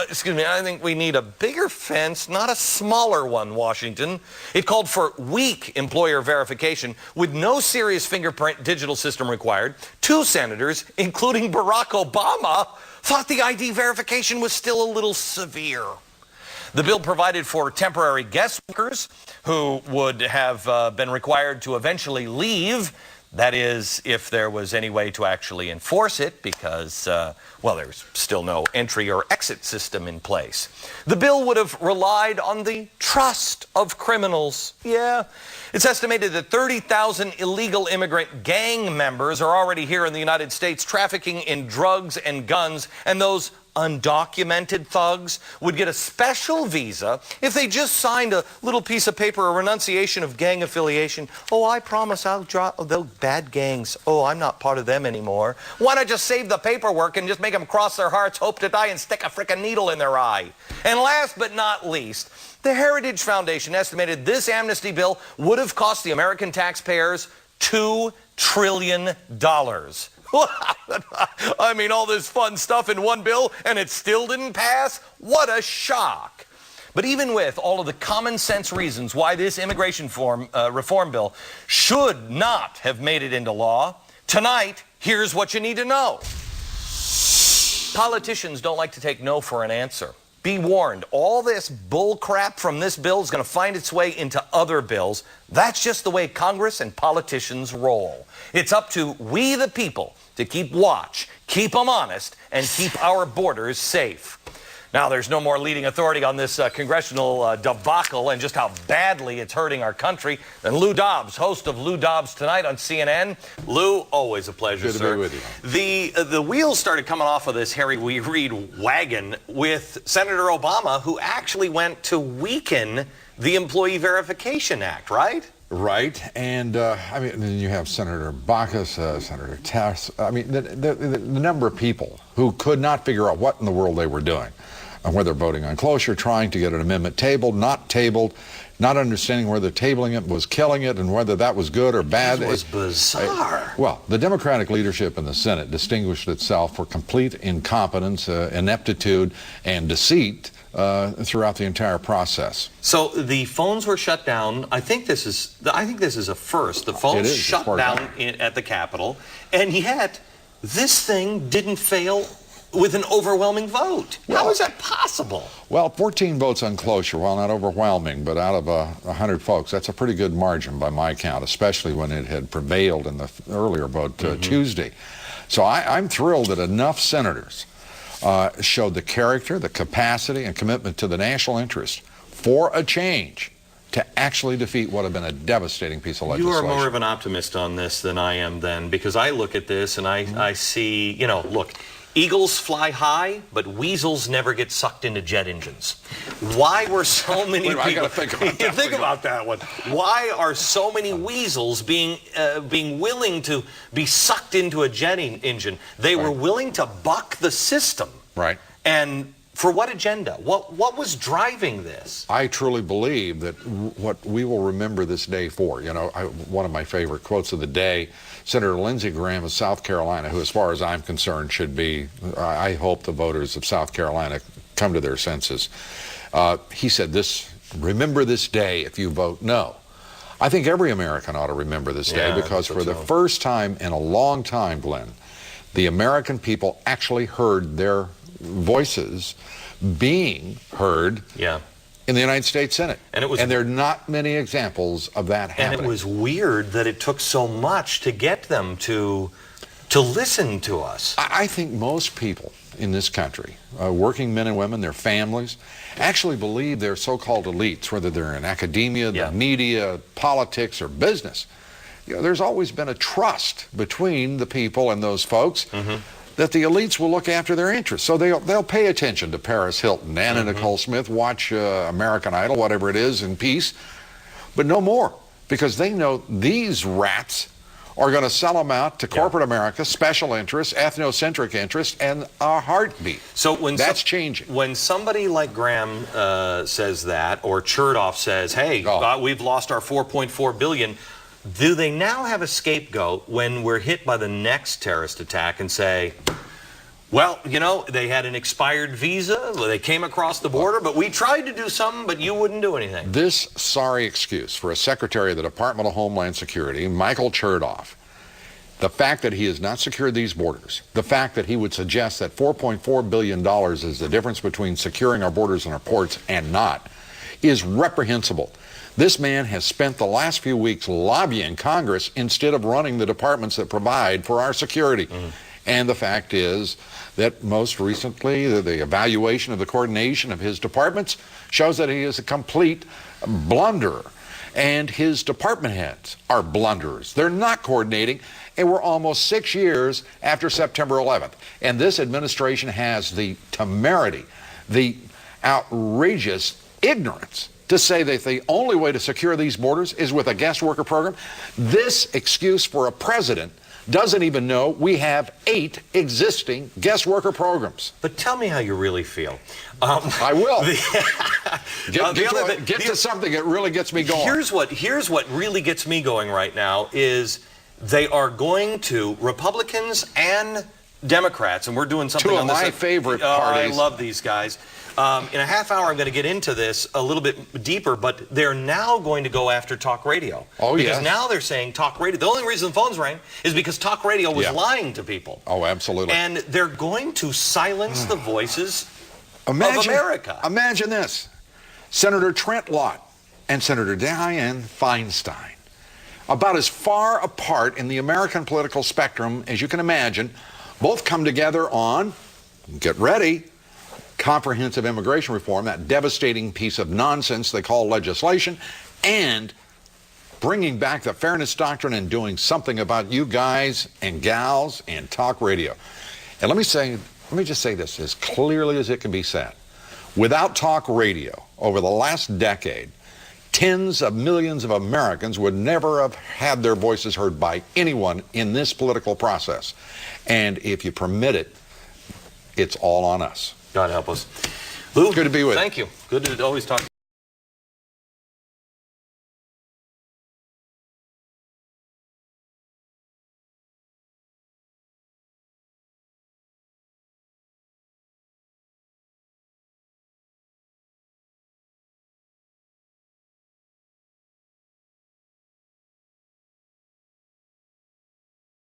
Excuse me, I think we need a bigger fence, not a smaller one, Washington. It called for weak employer verification with no serious fingerprint digital system required. 2 senators, including Barack Obama, thought the ID verification was still a little severe. The bill provided for temporary guest workers who would have been required to eventually leave. That is, if there was any way to actually enforce it, because, well, there's still no entry or exit system in place. The bill would have relied on the trust of criminals. Yeah, it's estimated that 30,000 illegal immigrant gang members are already here in the United States trafficking in drugs and guns, and those undocumented thugs would get a special visa if they just signed a little piece of paper, a renunciation of gang affiliation. Oh, I promise I'll drop those bad gangs. Oh, I'm not part of them anymore. Why not just save the paperwork and just make them cross their hearts, hope to die, and stick a frickin' needle in their eye? And last but not least, the Heritage Foundation estimated this amnesty bill would have cost the American taxpayers $2 trillion. I mean, all this fun stuff in one bill, and it still didn't pass? What a shock. But even with all of the common sense reasons why this immigration reform bill should not have made it into law, tonight, here's what you need to know. Politicians don't like to take no for an answer. Be warned, all this bull crap from this bill is going to find its way into other bills. That's just the way Congress and politicians roll. It's up to we the people to keep watch, keep them honest, and keep our borders safe. Now, there's no more leading authority on this congressional debacle and just how badly it's hurting our country than Lou Dobbs, host of Lou Dobbs Tonight on CNN. Lou, always a pleasure, Good sir. to be with you. The wheels started coming off of this Harry Reid wagon with Senator Obama, who actually went to weaken the Employee Verification Act, right? Right, and I mean, then you have Senator Baucus, Senator Tess. I mean, the number of people who could not figure out what in the world they were doing, and whether voting on cloture, trying to get an amendment tabled, not understanding whether tabling it was killing it, and whether that was good or bad. It was bizarre. Well, the Democratic leadership in the Senate distinguished itself for complete incompetence, ineptitude, and deceit throughout the entire process. So the phones were shut down. I think this is a first. The phones shut down at the Capitol, and yet this thing didn't fail with an overwhelming vote. How is that possible? Well, 14 votes on cloture, while not overwhelming, but out of 100 folks, that's a pretty good margin by my count, especially when it had prevailed in the earlier vote Tuesday. So I'm thrilled that enough senators showed the character, the capacity, and commitment to the national interest for a change to actually defeat what had been a devastating piece of legislation. You are more of an optimist on this than I am then, because I look at this and I see, you know, look, eagles fly high, but weasels never get sucked into jet engines. Why were so many people... I gotta think about that. Think about that one. Why are so many weasels being willing to be sucked into a jet engine? They were willing to buck the system. Right. And for what agenda? What was driving this? I truly believe that what we will remember this day for, you know, one of my favorite quotes of the day, Senator Lindsey Graham of South Carolina, who as far as I'm concerned should be, I hope the voters of South Carolina come to their senses. He said this, remember this day if you vote no. I think every American ought to remember this day because for the first time in a long time, Glenn, the American people actually heard their voices being heard in the United States Senate. And there are not many examples of that happening. And it was weird that it took so much to get them to listen to us. I think most people in this country, working men and women, their families, actually believe their so-called elites, whether they're in academia, the media, politics, or business. You know, there's always been a trust between the people and those folks that the elites will look after their interests. So they'll pay attention to Paris Hilton, Anna Nicole Smith, watch American Idol, whatever it is, in peace, but no more, because they know these rats are going to sell them out to corporate America, special interests, ethnocentric interests, and a heartbeat. So when that's changing. When somebody like Graham says that, or Chertoff says, hey, we've lost our $4.4 billion, do they now have a scapegoat when we're hit by the next terrorist attack and say, Well, you know, they had an expired visa. They came across the border, but we tried to do something, but you wouldn't do anything. This sorry excuse for a Secretary of the Department of Homeland Security, Michael Chertoff, the fact that he has not secured these borders, the fact that he would suggest that $4.4 billion is the difference between securing our borders and our ports and not, is reprehensible. This man has spent the last few weeks lobbying Congress instead of running the departments that provide for our security. And the fact is that most recently, the evaluation of the coordination of his departments shows that he is a complete blunderer. And his department heads are blunderers. They're not coordinating, and we're almost 6 years after September 11th. And this administration has the temerity, the outrageous ignorance to say that the only way to secure these borders is with a guest worker program. This excuse for a president doesn't even know we have 8 existing guest worker programs. But tell me how you really feel. I will. Get to something that really gets me going. Here's what really gets me going right now is they are going to, Republicans and Democrats, and we're doing something Two on of this. my favorite parties. I love these guys. In a half hour, I'm going to get into this a little bit deeper, but they're now going to go after talk radio. Oh, yes. Because now they're saying talk radio. The only reason the phones rang is because talk radio was lying to people. Oh, absolutely. And they're going to silence the voices of America. Imagine this. Senator Trent Lott and Senator Dianne Feinstein, about as far apart in the American political spectrum as you can imagine, both come together on, get ready, comprehensive immigration reform, that devastating piece of nonsense they call legislation, and bringing back the fairness doctrine and doing something about you guys and gals and talk radio. And let me just say this as clearly as it can be said. Without talk radio, over the last decade, tens of millions of Americans would never have had their voices heard by anyone in this political process. And if you permit it, it's all on us. God help us. Lou, good to be with you. Thank you. Good to always talk.